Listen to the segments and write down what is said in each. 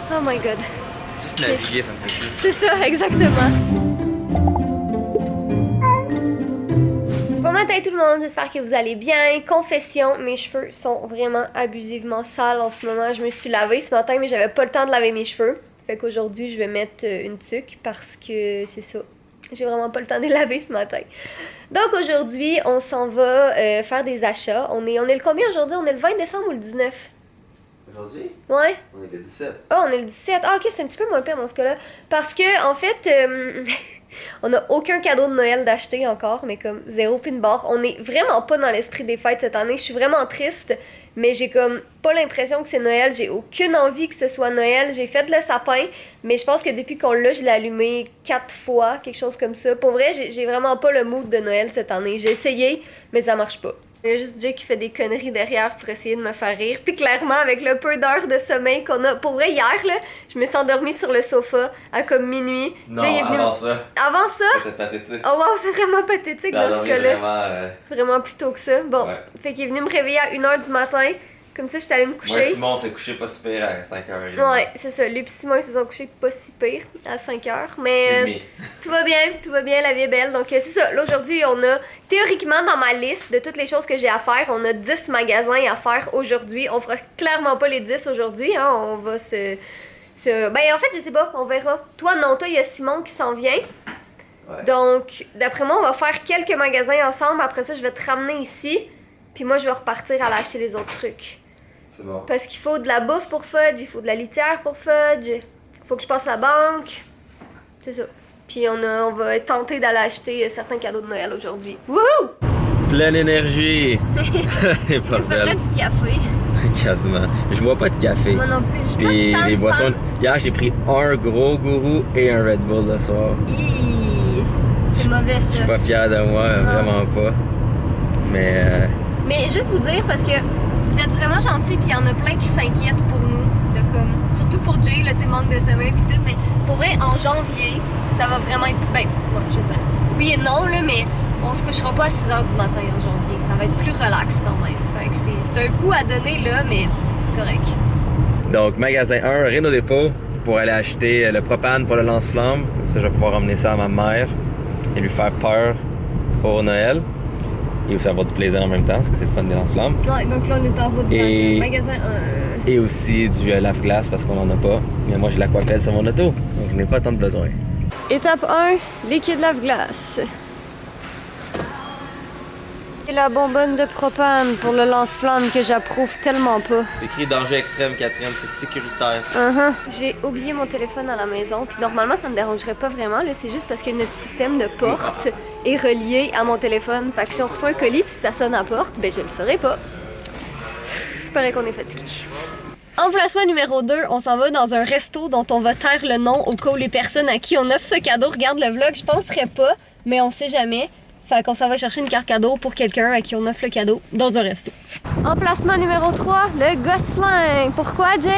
Oh my god. Juste naviguer, ça me fait plus. C'est ça, exactement. Bon matin tout le monde, j'espère que vous allez bien. Confession, mes cheveux sont vraiment abusivement sales en ce moment. Je me suis lavée ce matin, mais j'avais pas le temps de laver mes cheveux. Fait qu'aujourd'hui, je vais mettre une tuque parce que c'est ça. J'ai vraiment pas le temps de les laver ce matin. Donc aujourd'hui, on s'en va faire des achats. On est le combien aujourd'hui? On est le 20 décembre ou le 19? Aujourd'hui? Ouais. On est le 17. Oh, on est le 17. Ah, ok, c'est un petit peu moins pire dans ce cas-là. Parce que, en fait, on n'a aucun cadeau de Noël d'acheter encore, mais comme zéro pin bar. On est vraiment pas dans l'esprit des fêtes cette année. Je suis vraiment triste, mais j'ai comme pas l'impression que c'est Noël. J'ai aucune envie que ce soit Noël. J'ai fait le sapin, mais je pense que depuis qu'on l'a, je l'ai allumé 4 fois, quelque chose comme ça. Pour vrai, j'ai vraiment pas le mood de Noël cette année. J'ai essayé, mais ça marche pas. Il y a juste Jay qui fait des conneries derrière pour essayer de me faire rire. Puis clairement, avec le peu d'heures de sommeil qu'on a... Pour vrai, hier, là, je me suis endormie sur le sofa à comme minuit. Non, Jay est venu... avant ça. Avant ça? C'était pathétique. Oh wow, c'est vraiment pathétique dans ce cas-là. Vraiment, Vraiment plus tôt que ça. Bon, ouais. fait qu'il est venu me réveiller à 1h du matin. Comme ça, j'étais allée me coucher. Moi et Simon, s'est couché pas super à 5h30. Ouais, c'est ça. Lui et Simon, ils se sont couchés pas si pire à 5h. Mais tout va bien, la vie est belle. Donc c'est ça. Là, aujourd'hui, on a, théoriquement, dans ma liste de toutes les choses que j'ai à faire, on a 10 magasins à faire aujourd'hui. On fera clairement pas les 10 aujourd'hui, hein. On va Ben, en fait, je sais pas, on verra. Toi, non, toi, il y a Simon qui s'en vient. Ouais. Donc, d'après moi, on va faire quelques magasins ensemble. Après ça, je vais te ramener ici. Puis moi, je vais repartir à aller acheter les autres trucs. C'est bon. Parce qu'il faut de la bouffe pour Fudge, il faut de la litière pour Fudge, il faut que je passe la banque. C'est ça. Puis on va tenter d'aller acheter certains cadeaux de Noël aujourd'hui. Wouhou! Pleine énergie! Il Pas faudrait belle. du café. Quasiment. Je bois pas de café. Moi non plus, je suis Puis pas tant les de boissons. fan. Hier, j'ai pris un gros gourou et un Red Bull le soir. C'est mauvais Je suis ça. pas fier de moi, vraiment pas. Mais. Mais juste vous dire, parce que vous êtes vraiment gentils, puis il y en a plein qui s'inquiètent pour nous. De comme, surtout pour Jay, là, tu sais, manque de sommeil, puis tout. Mais pour vrai, en janvier, ça va vraiment être. Ben, ouais, je veux dire. Oui et non, là, mais on se couchera pas à 6h du matin en janvier. Ça va être plus relax quand même. Fait que c'est un coup à donner, là, mais correct. Donc, magasin 1, Renault Dépôt, pour aller acheter le propane pour le lance-flamme. Ça, je vais pouvoir emmener ça à ma mère et lui faire peur pour Noël. Et aussi avoir du plaisir en même temps, parce que c'est le fun des lance-flammes. Ouais, donc là, on est en route vers le magasin 1. Et aussi du lave-glace, parce qu'on en a pas. Mais moi, j'ai l'aquapelle sur mon auto, donc je n'ai pas tant de besoin. Étape 1, liquide lave-glace. Et la bonbonne de propane pour le lance-flamme que j'approuve tellement pas. C'est écrit danger extrême, Catherine, c'est sécuritaire. J'ai oublié mon téléphone à la maison, puis normalement ça me dérangerait pas vraiment, là, c'est juste parce que notre système de porte est relié à mon téléphone. Fait que si on reçoit un colis puis ça sonne à la porte, ben je le saurais pas. Il paraît qu'on est fatigué. Emplacement numéro 2, on s'en va dans un resto dont on va taire le nom au cas où les personnes à qui on offre ce cadeau regardent le vlog. Je penserais pas, mais on sait jamais. Fait qu'on s'en va chercher une carte cadeau pour quelqu'un à qui on offre le cadeau dans un resto. Emplacement numéro 3, le Gosselin. Pourquoi, Jay?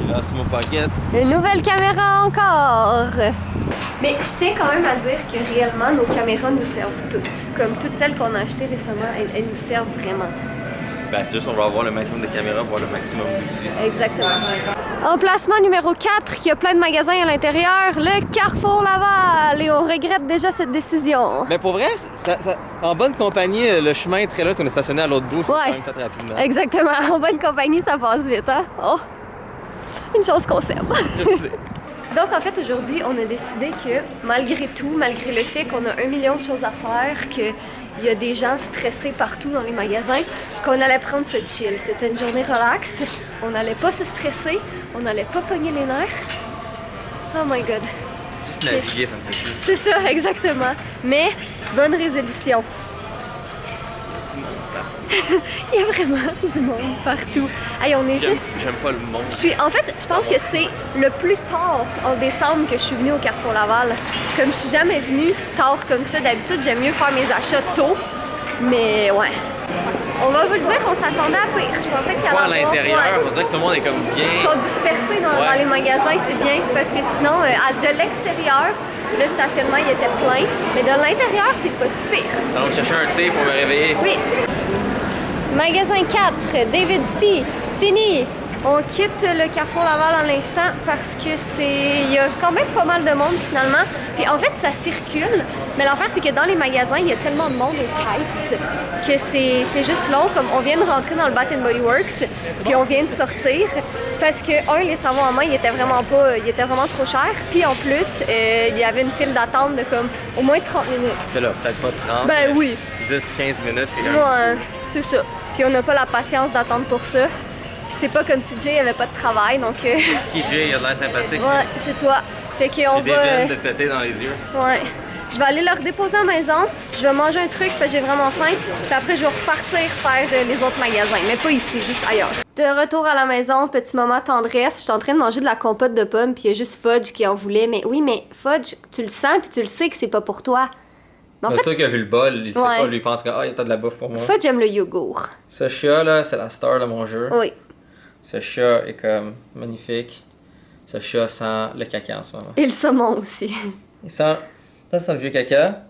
Là, c'est mon pocket. Une nouvelle caméra encore! Mais je tiens quand même à dire que réellement, nos caméras nous servent toutes. Comme toutes celles qu'on a achetées récemment, elles nous servent vraiment. Ben, c'est juste, on va avoir le maximum de caméras pour avoir le maximum d'outils. Exactement. Emplacement numéro 4, qui a plein de magasins à l'intérieur, le Carrefour Laval. Et on regrette déjà cette décision. Mais pour vrai, en bonne compagnie, le chemin est très long, parce qu'on est stationné à l'autre bout, c'est Ouais. quand même fait rapidement. Exactement. En bonne compagnie, ça passe vite, hein? Oh! Une chose qu'on s'aime. Je sais. Donc, en fait, aujourd'hui, on a décidé que, malgré tout, malgré le fait qu'on a 1 million de choses à faire, qu'il y a des gens stressés partout dans les magasins, qu'on allait prendre ce chill. C'était une journée relax. On n'allait pas se stresser. On n'allait pas pogner les nerfs. Oh my God. Juste naviguer, ça me fait plus. C'est ça, exactement. Mais, bonne résolution. Il y a vraiment du monde partout. Hey, on est juste... J'aime pas le monde. En fait, je pense que c'est le plus tard en décembre que je suis venue au Carrefour Laval. Comme je suis jamais venue tard comme ça, d'habitude, j'aime mieux faire mes achats tôt. Mais ouais. On va vous le dire, on s'attendait à pire. Je pensais qu'il y Fois à avait l'intérieur, on dirait que tout le monde est comme bien. Ils sont dispersés dans les magasins, c'est bien. Parce que sinon, de l'extérieur, le stationnement il était plein. Mais de l'intérieur, c'est pas si pire. Donc, je cherchais un thé pour me réveiller. Oui. Magasin 4, David City, fini. On quitte le Carrefour Laval à l'instant parce que il y a quand même pas mal de monde finalement. Puis en fait, ça circule. Mais l'affaire, c'est que dans les magasins, il y a tellement de monde aux caisses que c'est juste long. Comme on vient de rentrer dans le Bath & Body Works, puis on vient de sortir parce que, les savons en main, ils étaient vraiment trop chers. Puis en plus, il y avait une file d'attente de comme au moins 30 minutes. C'est là, peut-être pas 30. Ben oui. 10-15 minutes, c'est quand même... Ouais, c'est ça. Puis on n'a pas la patience d'attendre pour ça. Puis c'est pas comme si Jay avait pas de travail, donc... Qui Jay, il a de l'air sympathique. Ouais, c'est toi. Fait qu'on va... J'ai des veines de péter dans les yeux. Ouais. Je vais aller leur déposer à la maison, je vais manger un truc parce que j'ai vraiment faim, puis après je vais repartir faire les autres magasins, mais pas ici, juste ailleurs. De retour à la maison, petit moment tendresse, je suis en train de manger de la compote de pommes, puis il y a juste Fudge qui en voulait, mais oui, mais Fudge, tu le sens, puis tu le sais que c'est pas pour toi. Mais en fait, c'est toi qui a vu le bol, il sait pas, lui il pense que il y a de la bouffe pour moi. Fudge aime le yogourt. Ce chat là, c'est la star de mon jeu. Oui. Ce chat est comme magnifique. Ce chat sent le caca en ce moment. Et le saumon aussi. Il sent... Ça sent le vieux caca.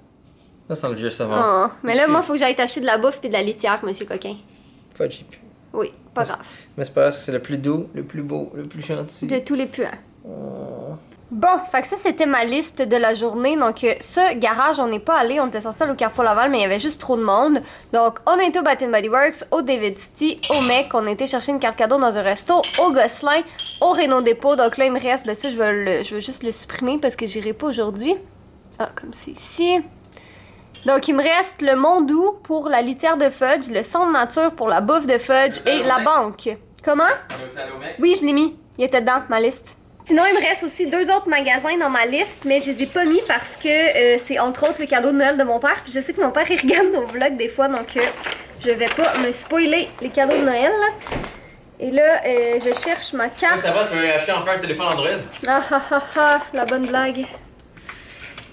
Ça sent le vieux saumon. Oh, mais là, moi, faut que j'aille t'acheter de la bouffe puis de la litière, monsieur Coquin. Fudge, il pue. Oui, pas grave. Mais c'est pas grave, c'est le plus doux, le plus beau, le plus gentil. De tous les puants. Oh. Bon, fait que ça, c'était ma liste de la journée. Donc, ce garage, on n'est pas allé. On était censé aller au Carrefour Laval, mais il y avait juste trop de monde. Donc, on a été au Bath & Body Works, au David City, au Mec. On a été chercher une carte cadeau dans un resto, au Gosselin, au Renault Dépôt. Donc là, il me reste, ça, je vais juste le supprimer parce que j'irai pas aujourd'hui. Ah, comme c'est ici. Donc, il me reste le Mondou pour la litière de Fudge, le Centre Nature pour la bouffe de Fudge et la banque. Comment? On est aussi allé au Mec? Oui, je l'ai mis. Il était dedans, ma liste. Sinon, il me reste aussi 2 autres magasins dans ma liste, mais je les ai pas mis parce que c'est entre autres le cadeau de Noël de mon père. Puis je sais que mon père, il regarde nos vlogs des fois, donc je vais pas me spoiler les cadeaux de Noël. Et là, je cherche ma carte. Ça va, tu veux acheter enfin un téléphone Android? Ah ah ah ah, la bonne blague.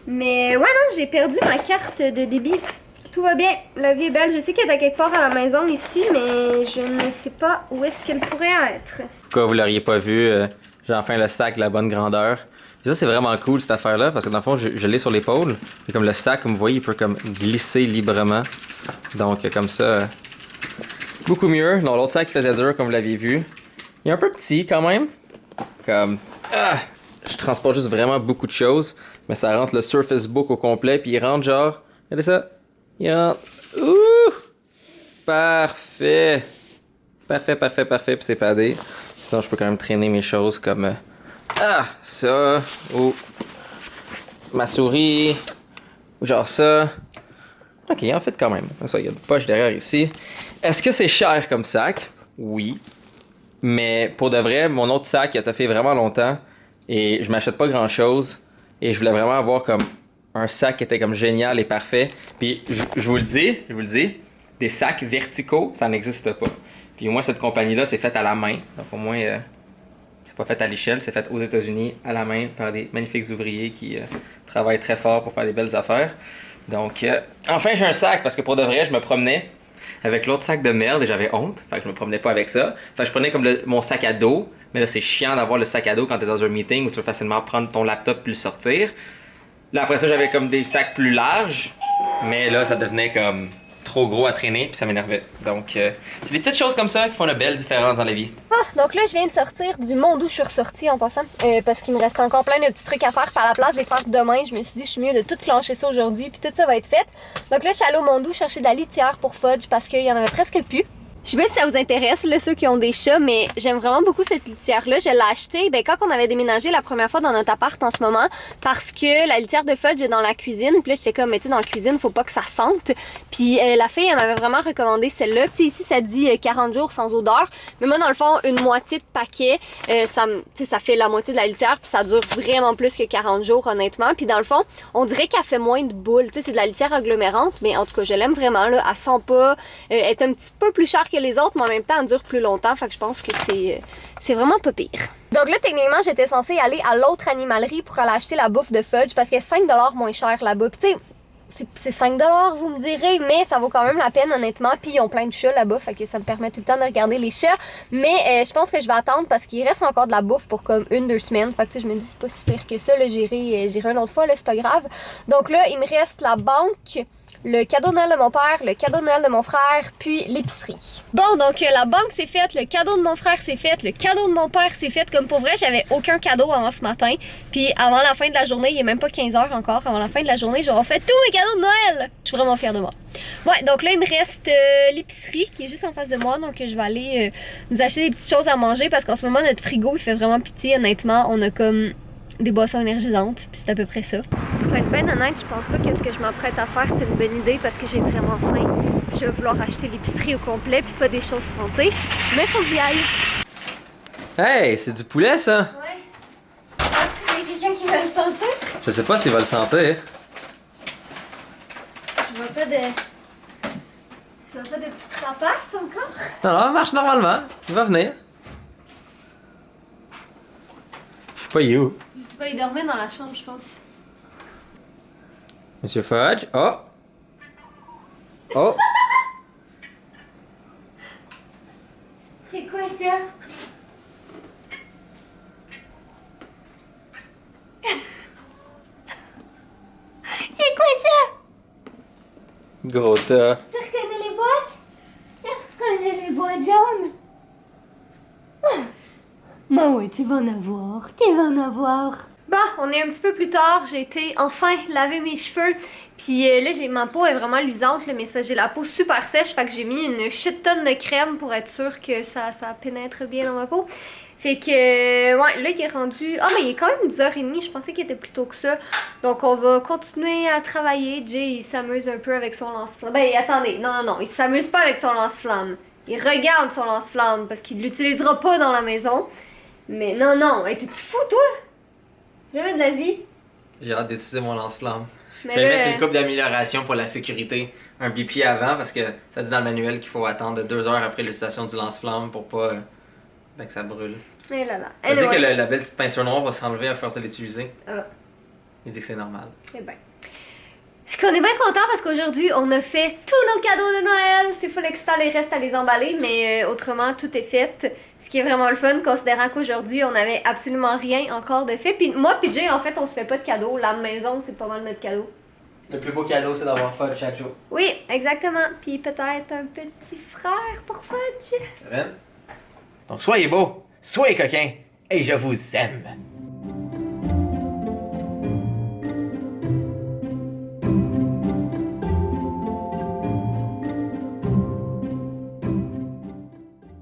Mais ouais, non, j'ai perdu ma carte de débit. Tout va bien, la vie est belle. Je sais qu'elle est à quelque part à la maison ici, mais je ne sais pas où est-ce qu'elle pourrait être. Pourquoi vous l'auriez pas vu, j'ai enfin le sac de la bonne grandeur. Puis ça, c'est vraiment cool cette affaire-là, parce que dans le fond, je l'ai sur l'épaule. Et comme le sac, comme vous voyez, il peut comme glisser librement. Donc, comme ça, beaucoup mieux. Non, l'autre sac, il faisait dur, comme vous l'aviez vu. Il est un peu petit quand même. Comme, je transporte juste vraiment beaucoup de choses. Mais ça rentre le Surface Book au complet, puis il rentre genre, regardez ça. Il rentre. Ouh! Parfait. Parfait, parfait, parfait, puis c'est padé. Sinon, je peux quand même traîner mes choses comme ça, ou ma souris, ou genre ça. Ok, en fait, quand même. Ça, il y a une poche derrière ici. Est-ce que c'est cher comme sac? Oui. Mais pour de vrai, mon autre sac, il a fait vraiment longtemps et je m'achète pas grand chose. Et je voulais vraiment avoir comme un sac qui était comme génial et parfait. Puis je vous le dis, des sacs verticaux, ça n'existe pas. Puis moi, cette compagnie-là, c'est faite à la main. Donc au moins, c'est pas fait à l'échelle, c'est fait aux États-Unis à la main par des magnifiques ouvriers qui travaillent très fort pour faire des belles affaires. Donc enfin, j'ai un sac parce que pour de vrai, je me promenais avec l'autre sac de merde et j'avais honte. Fait que je me promenais pas avec ça. Fait que je prenais comme mon sac à dos. Mais là, c'est chiant d'avoir le sac à dos quand t'es dans un meeting où tu peux facilement prendre ton laptop puis le sortir. Là, après ça, j'avais comme des sacs plus larges. Mais là, ça devenait comme trop gros à traîner puis ça m'énervait. Donc, c'est des petites choses comme ça qui font une belle différence dans la vie. Ah, donc là, je viens de sortir du monde où je suis ressortie en passant. Parce qu'il me reste encore plein de petits trucs à faire. Puis à la place de les faire demain, je me suis dit, je suis mieux de tout clencher ça aujourd'hui. Puis tout ça va être fait. Donc là, je suis allée au monde où chercher de la litière pour Fudge parce qu'il y en avait presque plus. Je sais pas si ça vous intéresse, là, ceux qui ont des chats, mais j'aime vraiment beaucoup cette litière-là. Je l'ai achetée quand on avait déménagé la première fois dans notre appart en ce moment, parce que la litière de Fudge est dans la cuisine. Puis là, j'étais comme, mais tu sais, dans la cuisine, faut pas que ça sente. Puis la fille, elle m'avait vraiment recommandé celle-là. Puis ici, ça dit 40 jours sans odeur. Mais moi, dans le fond, une moitié de paquet, ça fait la moitié de la litière, puis ça dure vraiment plus que 40 jours, honnêtement. Puis dans le fond, on dirait qu'elle fait moins de boules. Tu sais, c'est de la litière agglomérante, mais en tout cas, je l'aime vraiment, là. Elle sent pas. Elle est un petit peu plus chère que les autres, mais en même temps, elle dure plus longtemps. Fait que je pense que c'est vraiment pas pire. Donc là, techniquement, j'étais censée aller à l'autre animalerie pour aller acheter la bouffe de Fudge parce qu'elle est 5$ moins chère là-bas. Puis tu sais, c'est 5$, vous me direz, mais ça vaut quand même la peine, honnêtement. Puis ils ont plein de chats là-bas, fait que ça me permet tout le temps de regarder les chats. Mais je pense que je vais attendre parce qu'il reste encore de la bouffe pour comme 1-2 semaines. Fait que tu sais, je me dis, c'est pas si pire que ça. Là, j'irai une autre fois, là, c'est pas grave. Donc là, il me reste la banque, le cadeau de Noël de mon père, le cadeau de Noël de mon frère, puis l'épicerie. Bon, donc la banque c'est faite, le cadeau de mon frère c'est fait, le cadeau de mon père c'est fait. Comme pour vrai, j'avais aucun cadeau avant ce matin. Puis avant la fin de la journée, il est même pas 15h encore, avant la fin de la journée, j'aurai fait tous mes cadeaux de Noël! Je suis vraiment fière de moi. Ouais, donc là, il me reste l'épicerie qui est juste en face de moi. Donc je vais aller nous acheter des petites choses à manger parce qu'en ce moment, notre frigo, il fait vraiment pitié. Honnêtement, on a comme des boissons énergisantes, puis c'est à peu près ça. Pour être bien honnête, je pense pas que ce que je m'apprête à faire, c'est une bonne idée parce que j'ai vraiment faim. Je vais vouloir acheter l'épicerie au complet, puis pas des choses santé. Mais faut que j'y aille. Hey, c'est du poulet, ça? Ouais. Est-ce qu'il y a quelqu'un qui va le sentir? Je sais pas s'il va le sentir. Je vois pas de... Je vois pas de petites rapaces encore. Non, non, marche normalement. Il va venir. Je sais pas, il est où? Je sais pas, il dormait dans la chambre, je pense. Monsieur Fudge. Oh! Oh! C'est quoi ça? C'est quoi ça? Gros tas. Tu reconnais les boîtes? Je reconnais les boîtes jaunes. Bah ouais, tu vas en avoir. Tu vas en avoir. Bon, on est un petit peu plus tard. J'ai été enfin laver mes cheveux. Puis là, ma peau est vraiment luisante, là, mais c'est parce que j'ai la peau super sèche. Fait que j'ai mis une shit tonne de crème pour être sûre que ça pénètre bien dans ma peau. Fait que, ouais, là, il est rendu... Ah, mais il est quand même 10h30. Je pensais qu'il était plus tôt que ça. Donc, on va continuer à travailler. Jay, il s'amuse un peu avec son lance-flamme. Ben, attendez. Non, non, non. Il s'amuse pas avec son lance-flamme. Il regarde son lance-flamme parce qu'il l'utilisera pas dans la maison. Mais non, non. Hey, t'es-tu fou, toi? Jamais de la vie. J'ai hâte d'utiliser mon lance-flamme. Mais Je vais là, mettre une coupe d'amélioration pour la sécurité. Un BP avant parce que ça dit dans le manuel qu'il faut attendre 2 heures après l'utilisation du lance-flamme pour pas que ça brûle. Et là là. Ça dit Anyway. que la belle petite peinture noire va s'enlever à force de l'utiliser. Ah. Il dit que c'est normal. Eh ben. Fait qu'on est bien content parce qu'aujourd'hui, on a fait tous nos cadeaux de Noël. C'est full excitant, les restes à les emballer, mais autrement, tout est fait. Ce qui est vraiment le fun, considérant qu'aujourd'hui, on n'avait absolument rien encore de fait. Puis moi, puis Jay, en fait, on se fait pas de cadeaux. La maison, c'est pas mal notre cadeau. Le plus beau cadeau, c'est d'avoir Fudge Chacho. Oui, exactement. Puis peut-être un petit frère pour Fudge. Donc soyez beaux, soyez coquins, et je vous aime.